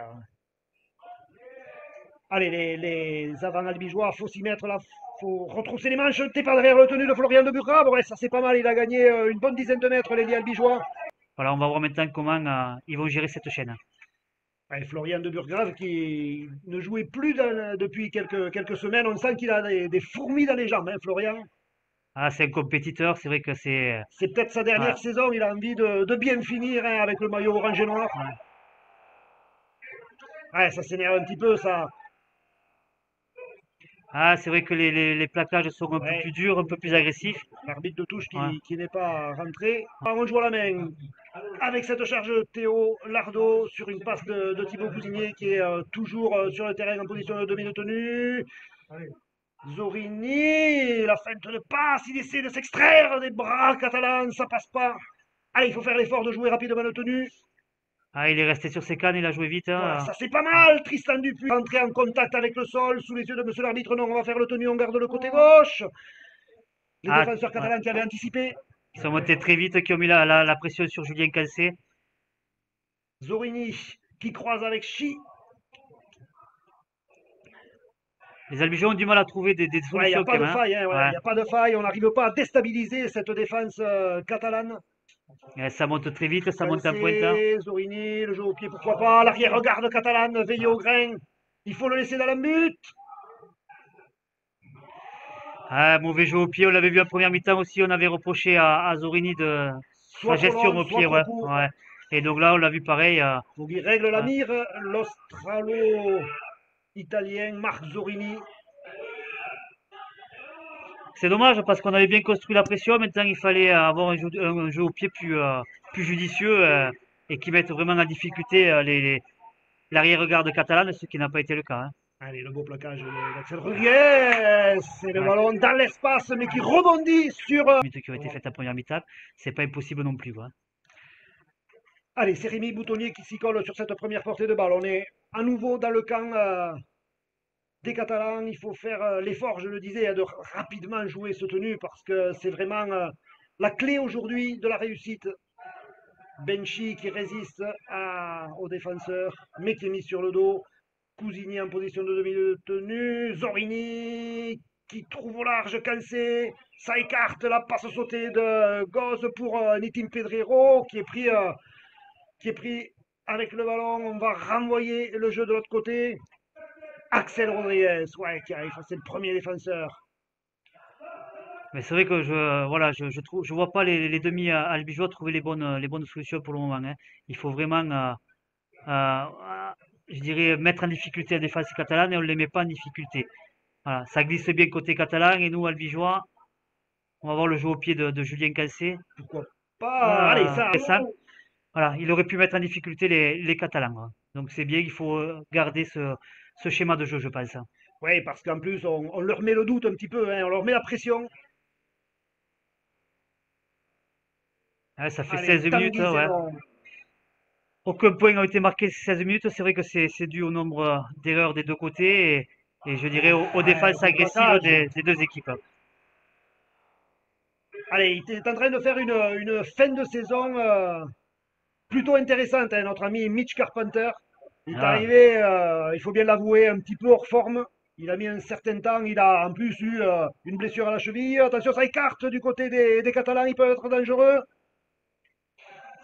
Allez, les avant albigeois, faut s'y mettre là, faut retrousser les manches. T'es pas derrière le tenu de Florian de Burgrave. Ouais, ça c'est pas mal, il a gagné une bonne dizaine de mètres, les albigeois. Voilà, on va voir maintenant comment ils vont gérer cette chaîne. Ouais, Florian de Burgrave qui ne jouait plus depuis quelques semaines. On sent qu'il a des fourmis dans les jambes, hein, Florian. Ah, c'est un compétiteur, c'est vrai que c'est. C'est peut-être sa Ouais. dernière saison, il a envie de bien finir hein, avec le maillot orange et noir. Ouais, ça s'énerve un petit peu, ça. Ah, c'est vrai que les plaquages sont un peu Ouais. plus durs, un peu plus agressifs. L'arbitre de touche Ouais. qui n'est pas rentré. On joue à la main avec cette charge Théo Lardo sur une passe de Thibaut Cousinier qui est toujours sur le terrain en position de demi de tenue. Zorini, la feinte de passe, il essaie de s'extraire des bras catalans, ça passe pas. Allez, il faut faire l'effort de jouer rapidement le tenue. Ah, il est resté sur ses cannes, il a joué vite, Voilà, hein. ça c'est pas mal. Tristan Dupuis entré en contact avec le sol sous les yeux de monsieur l'arbitre. Non, on va faire le tenue, on garde le côté gauche. Les Ah, défenseurs ouais. catalans qui avaient anticipé. Ils sont montés très vite, qui ont mis la pression sur Julien Cancé. Zorini qui croise avec Chi. Les Albigeons ont du mal à trouver des Ouais, il n'y a solutions pas quand de même, hein. faille, hein, ouais, Ouais. y a pas de faille. On n'arrive pas à déstabiliser cette défense catalane. Ça monte très vite, ça monte en pointe, hein. Cancé, Zorini, le jeu au pied, pourquoi pas. L'arrière-garde catalane, veillé au grain. Il faut le laisser dans la but. Ah, mauvais jeu au pied, on l'avait vu en première mi-temps aussi, on avait reproché à Zorini sa soit trop gestion long, au soit pied, trop ouais, court. ouais. Et donc là, on l'a vu pareil. Donc il règle la Ouais. mire, l'Australo-Italien Marc Zorini. C'est dommage parce qu'on avait bien construit la pression. Maintenant, il fallait avoir un jeu au pied plus judicieux et qui mette vraiment en difficulté l'arrière-garde catalane, ce qui n'a pas été le cas, hein. Allez, le beau plaquage d'Axel Rugier. C'est le Ouais. ballon dans l'espace, mais qui rebondit sur. Les minutes qui ont été faites en première mi-temps, c'est pas impossible non plus, quoi. Allez, c'est Rémi Boutonnier qui s'y colle sur cette première portée de balle. On est à nouveau dans le camp des Catalans. Il faut faire l'effort, je le disais, de rapidement jouer ce tenu parce que c'est vraiment la clé aujourd'hui de la réussite. Benchi qui résiste aux défenseurs, mais qui est mis sur le dos. Cousini en position de demi de tenue. Zorini qui trouve au large Cancé. Ça écarte la passe sautée de Goz pour Nitim Pedrero qui est pris avec le ballon. On va renvoyer le jeu de l'autre côté. Axel Rodriguez, ouais, qui arrive. C'est le premier défenseur. Mais c'est vrai que je trouve, je vois pas les demi albigeois trouver les bonnes solutions pour le moment, hein. Il faut vraiment, je dirais, mettre en difficulté la défense catalane et on ne les met pas en difficulté. Voilà, ça glisse bien côté catalan et nous, albigeois, on va voir le jeu au pied de Julien Cancé. Pourquoi pas? Allez, ça. Récent. Voilà, il aurait pu mettre en difficulté les Catalans, hein. Donc c'est bien, il faut garder ce schéma de jeu, je pense, hein. Oui, parce qu'en plus, on leur met le doute un petit peu, hein, on leur met la pression. Ouais, ça fait Allez, 16 minutes, Tanguy ouais. Zenon. Aucun point n'a été marqué ces 16 minutes. C'est vrai que c'est dû au nombre d'erreurs des deux côtés et je dirais aux Ouais, défenses beau agressives plaquage. des deux équipes, hein. Allez, il est en train de faire une fin de saison plutôt intéressante, hein, notre ami Mitch Carpenter. Il est Ah, arrivé, il faut bien l'avouer, un petit peu hors forme. Il a mis un certain temps, il a en plus eu une blessure à la cheville. Attention, ça écarte du côté des Catalans, il peut être dangereux.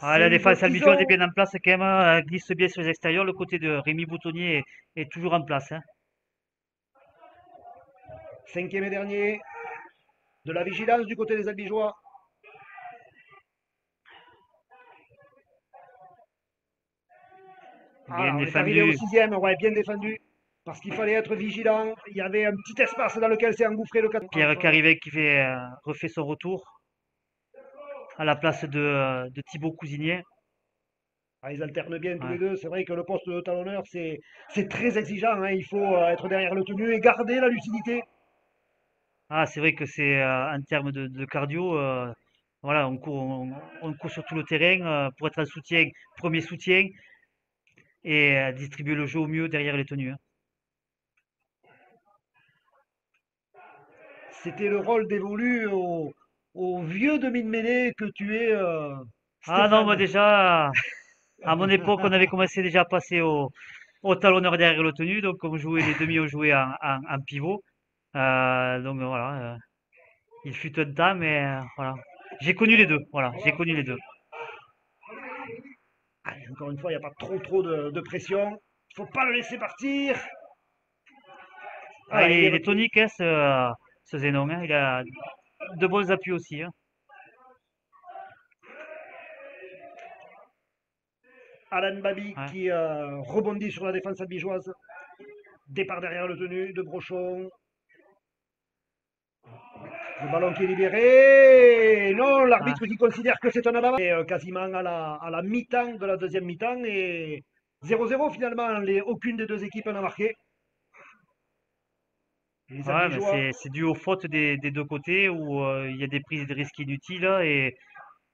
ah, C'est la une défense albigeoise est position. bien en place quand même, hein. Elle glisse bien sur les extérieurs. Le côté de Rémi Boutonnier est toujours en place, hein. Cinquième et dernier. De la vigilance du côté des Albigeois. Bien Ah, on est arrivé au défendu. sixième, ouais, bien défendu. Parce qu'il fallait être vigilant. Il y avait un petit espace dans lequel s'est engouffré le 4. Pierre Carivet qui refait son retour à la place de Thibaut Cousinier. Ah, ils alternent bien tous Ouais. les deux. C'est vrai que le poste de talonneur, c'est très exigeant, hein. Il faut être derrière le tenu et garder la lucidité. Ah, c'est vrai que c'est en termes de cardio, voilà, on court sur tout le terrain pour être en soutien, premier soutien et distribuer le jeu au mieux derrière les tenues, hein. C'était le rôle dévolu au vieux demi de mêlée que tu es, Ah non, moi Stéphane. déjà, à mon époque, on avait commencé déjà à passer au talonneur derrière le tenue, donc on jouait les demi, on jouait en pivot. Donc voilà, il fut un temps, mais voilà. J'ai connu les deux, voilà, j'ai connu les deux. Allez, encore une fois, il n'y a pas trop de pression. Il ne faut pas le laisser partir. Ah, Voilà, il est il est repris. tonique, hein, ce Zénon, hein. Il a de bons appuis aussi, hein. Alan Babi Ouais. qui rebondit sur la défense albigeoise. Départ derrière le tenu de Brochon. Le ballon qui est libéré. Non, Ah. l'arbitre qui considère que c'est un avant. Et, quasiment à la mi-temps de la deuxième mi-temps. Et 0-0 finalement. Aucune des deux équipes n'a marqué. Les Ouais, mais Albigeois. c'est dû aux fautes des deux côtés où il y a des prises de risques inutiles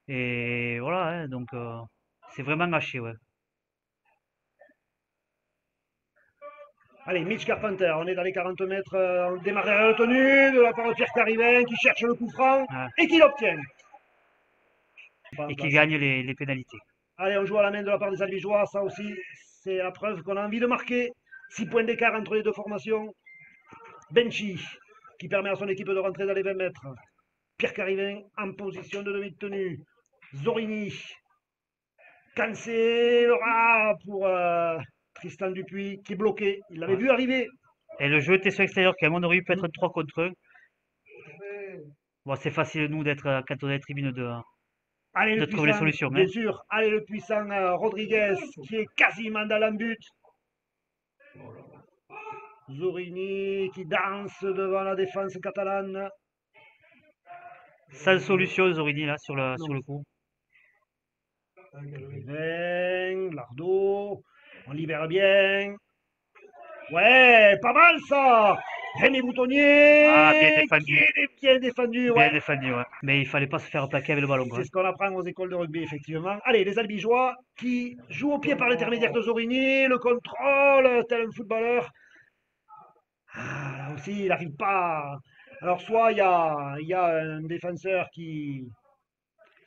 et voilà, hein, donc c'est vraiment gâché, ouais. Allez, Mitch Carpenter, on est dans les 40 mètres. On démarre derrière le tenu de la part de Pierre Carivin qui cherche le coup franc Ouais. et qui l'obtient. Pas en Et qui place. gagne les pénalités. Allez, on joue à la main de la part des Albigeois. Ça aussi, c'est la preuve qu'on a envie de marquer. 6 points d'écart entre les deux formations. Benchi, qui permet à son équipe de rentrer dans les 20 mètres. Pierre Carivin en position de demi-tenue. Zorini. Cancé, Laura pour Tristan Dupuis qui est bloqué. Il l'avait Ouais. vu arriver. Et le jeu était sur l'extérieur quand même, on aurait pu être 3 contre 1. Bon, c'est facile nous d'être quand on est tribune 2, hein. Allez, le de trouver les puissant, solutions. bien Hein. sûr. Allez, le puissant Rodriguez qui est quasiment dans l'embut. Zorini qui danse devant la défense catalane. Sans solution, Zorini, là, Non. sur le coup. Lardo, on libère bien. Ouais, pas mal ça. Rémi Ah, bien Boutonnier qui défendu. est bien défendu, Bien ouais. défendu, ouais. Mais il fallait pas se faire plaquer avec le ballon, quoi. C'est ce qu'on apprend aux écoles de rugby, effectivement. Allez, les Albigeois qui jouent au pied par l'intermédiaire de Zorini, le contrôle, tel un footballeur. Là aussi, il n'arrive pas. Alors, soit il y a un défenseur qui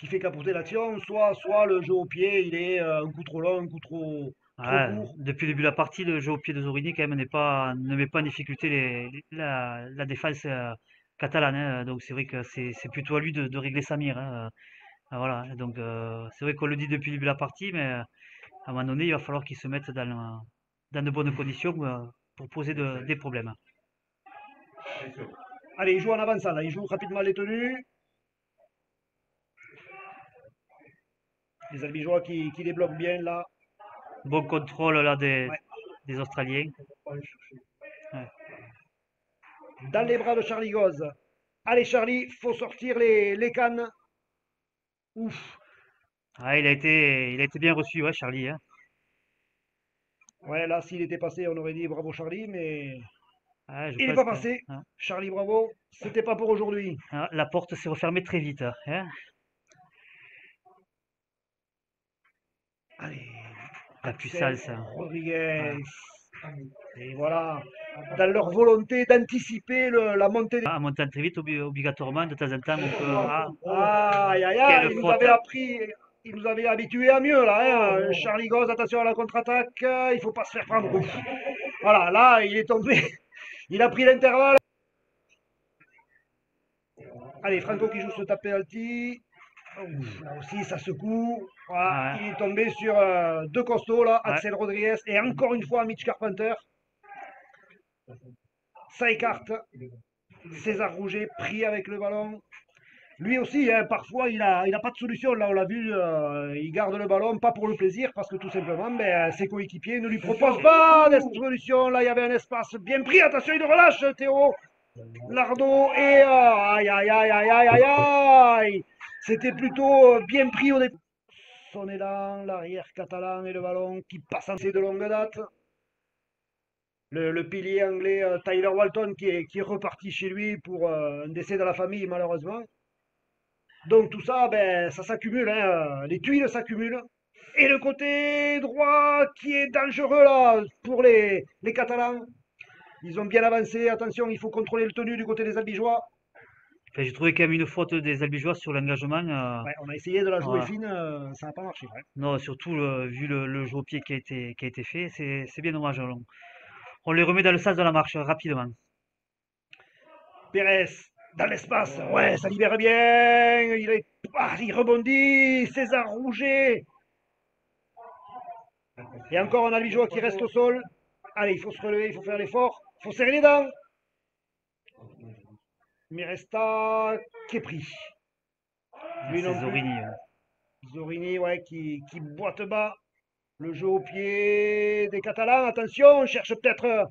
fait capoter l'action, soit le jeu au pied, il est un coup trop long, un coup trop Ouais, court. depuis le début de la partie, le jeu au pied de Zorini, quand même, ne met pas en difficulté la défense catalane. Hein. Donc, c'est vrai que c'est plutôt à lui de régler sa mire. Hein. Voilà. Donc, c'est vrai qu'on le dit depuis le début de la partie, mais à un moment donné, il va falloir qu'il se mette dans de bonnes conditions pour poser des problèmes. Allez, il joue en avançant, là, il joue rapidement les tenues. Les Albigeois qui débloquent bien, là. Bon contrôle là Ouais. des Australiens. Ouais. Dans les bras de Charlie Goz. Allez, Charlie, faut sortir les cannes. Ouf. Ah, il a été bien reçu, ouais, Charlie. Hein. Ouais, là, s'il était passé, on aurait dit bravo Charlie, mais Ouais, je il n'est pense pas que passé. hein. Charlie, bravo. C'était pas pour aujourd'hui. Ah, la porte s'est refermée très vite. Hein. Allez, La Axel puissance. Hein. Rodriguez. Voilà. Et voilà, dans leur volonté d'anticiper la montée des... En montant très vite, obligatoirement, de temps en temps, on peut. Ah, Aïe, aïe, aïe, quelle il nous faute! avait appris, il nous avait habitués à mieux, là. Hein. Charlie Goz, attention à la contre-attaque, il faut pas se faire prendre. Ouf. Voilà, là, il est tombé, il a pris l'intervalle. Allez, Franco qui joue ce tapé alti. Ouf, là aussi, ça secoue. Voilà, Ah, il est tombé sur deux costauds, là, ouais. Axel Rodriguez et encore une fois Mitch Carpenter. Ça écarte. César Rouget pris avec le ballon. Lui aussi, hein, parfois, il a pas de solution. Là, on l'a vu, il garde le ballon, pas pour le plaisir, parce que tout simplement, ben, ses coéquipiers ne lui proposent pas de solution. Là, il y avait un espace bien pris. Attention, il relâche, Théo. Lardo et aïe, aïe, aïe, aïe, aïe, aïe, aïe. C'était plutôt bien pris au départ. Son élan, l'arrière catalan et le ballon qui passe en de longue date. Le pilier anglais Tyler Walton qui est reparti chez lui pour un décès dans la famille, malheureusement. Donc tout ça, ben, ça s'accumule, hein, les tuiles s'accumulent. Et le côté droit qui est dangereux là pour les Catalans. Ils ont bien avancé, attention, il faut contrôler le tenu du côté des Albigeois. Enfin, j'ai trouvé quand même une faute des Albigeois sur l'engagement. Ouais, on a essayé de la jouer Voilà. fine, ça n'a pas marché. Ouais. Non, surtout vu le jeu au pied qui a été fait, c'est bien dommage. On les remet dans le sens de la marche rapidement. Pérez dans l'espace, ouais, ça libère bien. Il rebondit, César Rouget. Et encore un Albigeois qui reste au sol. Allez, il faut se relever, il faut faire l'effort, il faut serrer les dents. Miresta qui est pris. Ah, Lui c'est non plus. Zorini. Zorini, ouais, qui boite bas. Le jeu au pied des Catalans. Attention, on cherche peut-être.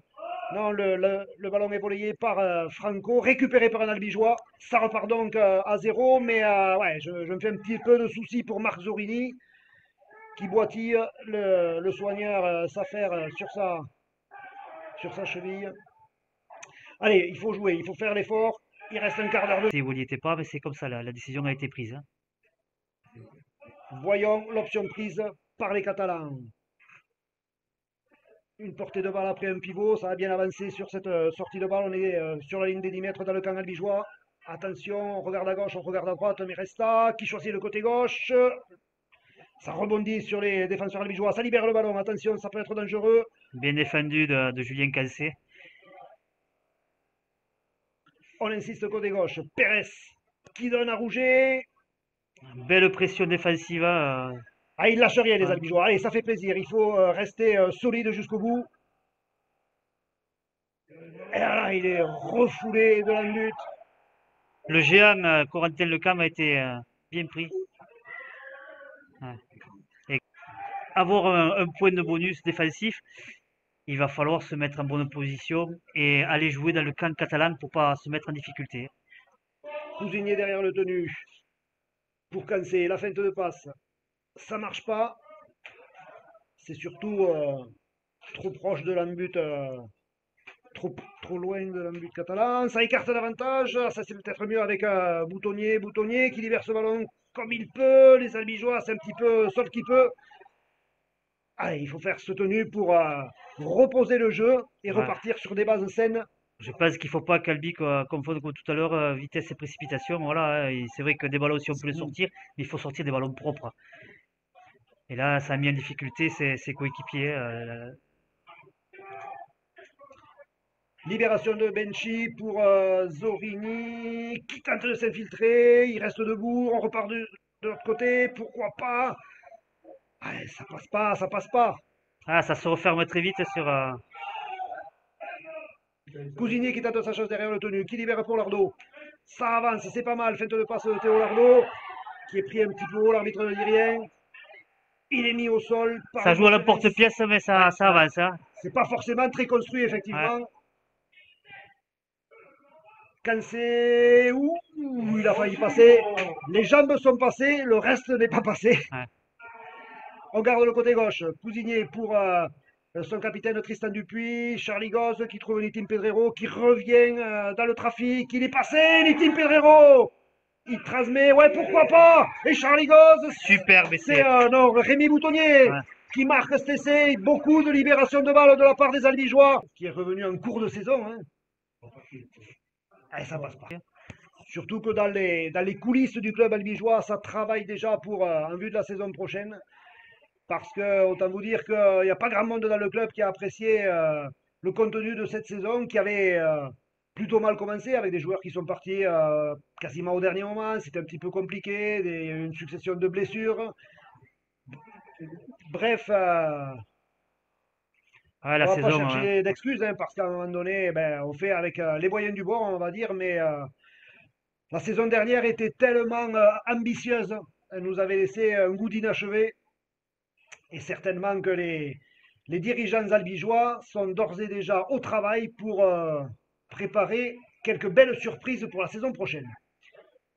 Non, le ballon est volleyé par Franco, récupéré par un Albigeois. Ça repart donc à zéro, mais ouais, je me fais un petit peu de soucis pour Marc Zorini, qui boitille le soigneur s'affaire sur sa cheville. Allez, il faut jouer, il faut faire l'effort. Il reste un quart d'heure de... C'est où il n'y était pas, mais c'est comme ça, la décision a été prise. Hein. Voyons l'option prise par les Catalans. Une portée de balle après un pivot, ça a bien avancé sur cette sortie de balle. On est sur la ligne des 10 mètres dans le camp albigeois. Attention, on regarde à gauche, on regarde à droite, mais Resta qui choisit le côté gauche. Ça rebondit sur les défenseurs albigeois, ça libère le ballon. Attention, ça peut être dangereux. Bien défendu de Julien Cancé. On insiste côté gauche. Pérez qui donne à Rouget. Belle pression défensive. Ah, il lâche rien les Ouais. albigeois. Allez, ça fait plaisir. Il faut rester solide jusqu'au bout. Et là, il est refoulé de la lutte. Le géant Corentin Lecam a été bien pris. avoir un point de bonus défensif, il va falloir se mettre en bonne position et aller jouer dans le camp catalan pour pas se mettre en difficulté. Cousinier derrière le tenu pour Cancé, la feinte de passe. Ça marche pas. C'est surtout trop proche de l'embut, trop loin de l'embut catalan. Ça écarte davantage. Ça c'est peut-être mieux avec Boutonnier. Boutonnier qui libère ce ballon comme il peut. Les Albigeois, c'est un petit peu sauf qu'il peut. Allez, il faut faire ce tenu pour reposer le jeu et Ouais. repartir sur des bases saines. Je pense qu'il faut pas qu'Albi confonde comme tout à l'heure vitesse et précipitation. Voilà, et c'est vrai que des ballons, si on peut les sortir, mais il faut sortir des ballons propres. Et là, ça a mis en difficulté ses coéquipiers. Libération de Benchi pour Zorini qui tente de s'infiltrer. Il reste debout. On repart de l'autre côté. Pourquoi pas? Allez, ça passe pas, ça passe pas. Ah, ça se referme très vite sur. Cousinier qui tente sa chance derrière le tenu. Qui libère pour Lardo. Ça avance, c'est pas mal. Feinte de passe de Théo Lardo qui est pris un petit peu haut. L'arbitre ne dit rien. Il est mis au sol. Par Ça le joue à la défense. porte-pièce, mais ça avance. Hein. C'est pas forcément très construit, Ouais. effectivement. Quand c'est. Ouh, il a failli passer. Les jambes sont passées, le reste n'est pas passé. Ouais. On garde le côté gauche. Cousinier pour son capitaine Tristan Dupuis. Charlie Goss qui trouve Nitin Pedrero qui revient dans le trafic. Il est passé, Nitin Pedrero. Il transmet, ouais, pourquoi pas. Et Charlie Goss, Superbe c'est essai. non, Rémi Boutonnier Ouais. qui marque cet essai. Beaucoup de libération de balles de la part des Albigeois, qui est revenu en cours de saison. Hein. Ça passe pas. Surtout que dans les coulisses du club albigeois, ça travaille déjà pour en vue de la saison prochaine. Parce que, autant vous dire qu'il n'y a pas grand monde dans le club qui a apprécié le contenu de cette saison, qui avait plutôt mal commencé, avec des joueurs qui sont partis quasiment au dernier moment. C'était un petit peu compliqué, une succession de blessures. Bref, Ouais, on la va pas saison. chercher d'excuses, hein, parce qu'à un moment donné, ben, on fait avec les moyens du bord, on va dire, mais la saison dernière était tellement ambitieuse, elle nous avait laissé un goût d'inachevé, et certainement que les dirigeants albigeois sont d'ores et déjà au travail pour préparer quelques belles surprises pour la saison prochaine.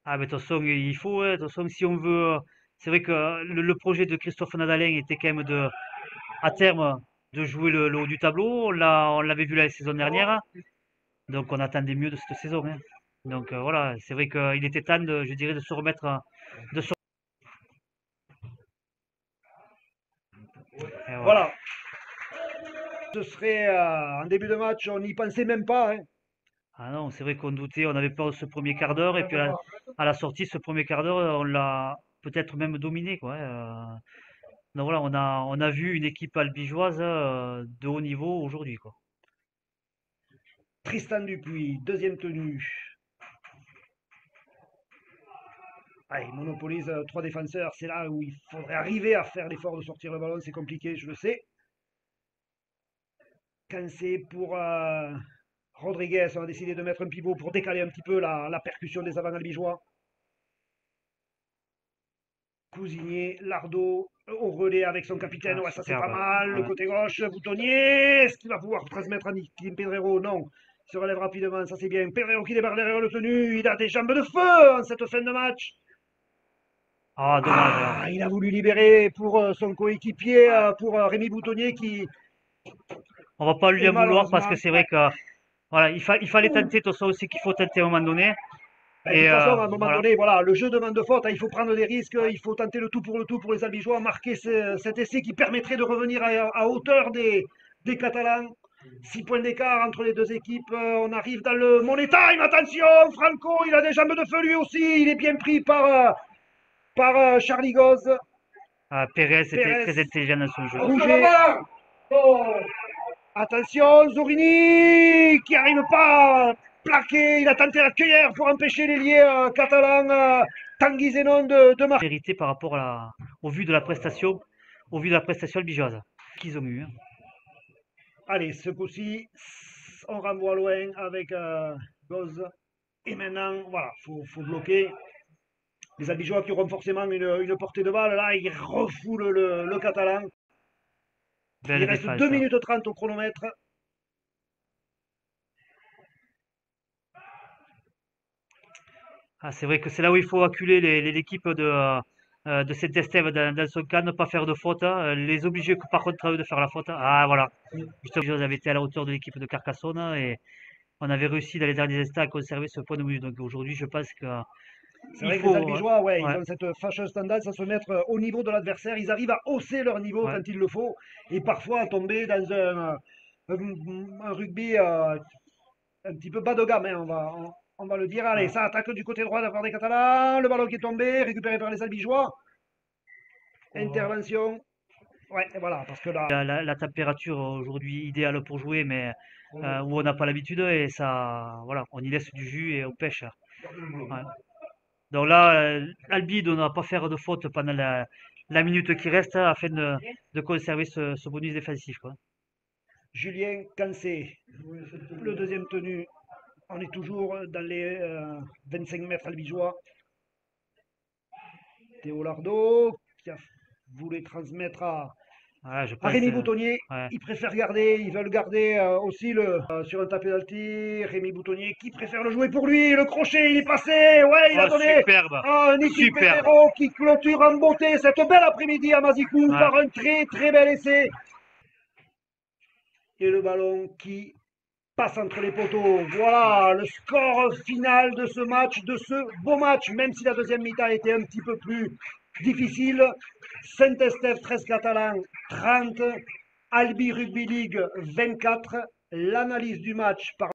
Ah, mais de toute façon, il faut. De toute façon, si on veut. C'est vrai que le projet de Christophe Nadalin était quand même à terme de jouer le haut du tableau. On l'avait vu la saison dernière. Donc, on attendait mieux de cette saison. Hein. Donc, voilà, c'est vrai qu'il était temps, je dirais, de se remettre. De se... Et voilà. Voilà, ce serait en début de match, on n'y pensait même pas. Hein. Ah non, c'est vrai qu'on doutait, on avait peur de ce premier quart d'heure. Et puis à la sortie, ce premier quart d'heure, on l'a peut-être même dominé. Quoi, hein. Donc voilà, on a vu une équipe albigeoise de haut niveau aujourd'hui. Quoi. Tristan Dupuis, deuxième tenue. Ah, il monopolise trois défenseurs. C'est là où il faudrait arriver à faire l'effort de sortir le ballon. C'est compliqué, je le sais. Quand c'est pour Rodriguez, on a décidé de mettre un pivot pour décaler un petit peu la percussion des avants albigeois. Cousinier, Lardo, au relais avec son capitaine. Ah, Ouais, ça c'est pas superbe. mal. Le Ouais. côté gauche, Boutonnier. Est-ce qu'il va pouvoir transmettre à Nikim Pedrero? Non. Il se relève rapidement, ça c'est bien. Pedrero qui débarque derrière le tenu. Il a des jambes de feu en cette fin de match. Ah, dommage. Hein. Ah, il a voulu libérer pour son coéquipier, pour Rémi Boutonnier qui On va pas lui est en vouloir parce malheureusement. que c'est vrai que voilà, il fallait tenter. De toute façon aussi qu'il faut tenter à un moment donné. Ben, de Et toute façon, à un moment voilà. donné, voilà, le jeu demande de faute. Hein, il faut prendre des risques, il faut tenter le tout pour les Albigeois, marquer cet essai qui permettrait de revenir à hauteur des Catalans. 6 points d'écart entre les deux équipes. On arrive dans le Money Time. Attention, Franco, il a des jambes de feu lui aussi. Il est bien pris par Charlie Goz. Pérez était Pérez, très intelligent dans son jeu. Rouget. Oh. Attention, Zorini qui arrive pas à plaquer. Il a tenté la cueillère pour empêcher l'ailier catalan Tanguy Zenon de marquer. Vérité par rapport au vu de la prestation, au vu de la prestation albigeoise qu'ils ont eu. Hein. Allez, ce coup-ci, on renvoie loin avec Goz. Et maintenant, voilà, faut bloquer. Les Albigeois qui auront forcément une portée de balle, là, ils refoulent le catalan. Belle Il reste défense. 2 minutes 30 au chronomètre. Ah, c'est vrai que c'est là où il faut acculer l'équipe de Saint-Estève dans son cas, ne pas faire de faute, les obliger par contre à eux de faire la faute. Ah voilà, justement, ils avaient été à la hauteur de l'équipe de Carcassonne et on avait réussi dans les derniers instants à conserver ce point de vue. Donc aujourd'hui, je pense C'est qu'il vrai que les faut. Albigeois, ouais, ils Ouais, ont cette fâcheuse tendance à se mettre au niveau de l'adversaire. Ils arrivent à hausser leur niveau ouais. quand il le faut et parfois à tomber dans un rugby un petit peu bas de gamme, hein, on va le dire. Allez, Ouais. ça attaque du côté droit de la part des Catalans. Le ballon qui est tombé, récupéré par les Albigeois. Intervention. Ouais, et voilà, parce que là, La température aujourd'hui idéale pour jouer, mais où on n'a pas l'habitude et ça, voilà, on y laisse du jus et on pêche. Ouais. Donc là, Albi ne doit pas faire de faute pendant la minute qui reste afin de conserver ce bonus défensif, quoi. Julien Cancé, le deuxième tenu. On est toujours dans les 25 mètres albigeois. Théo Lardo qui a voulu transmettre Voilà, je à pense. Rémi Boutonnier. Ouais. Ils préfèrent garder, ils veulent garder aussi sur un tapé d'alti. Rémi Boutonnier qui préfère le jouer pour lui. Le crochet, il est passé. Ouais, il a Oh, donné superbe! Niki Superbe! Pedrero qui clôture en beauté cette belle après-midi à Mazikou Ouais. par un très très bel essai. Et le ballon qui passe entre les poteaux. Voilà le score final de ce match, de ce beau match, même si la deuxième mi-temps était un petit peu plus difficile. Saint-Estève 13 Catalans 30, Albi Rugby League 24. L'analyse du match par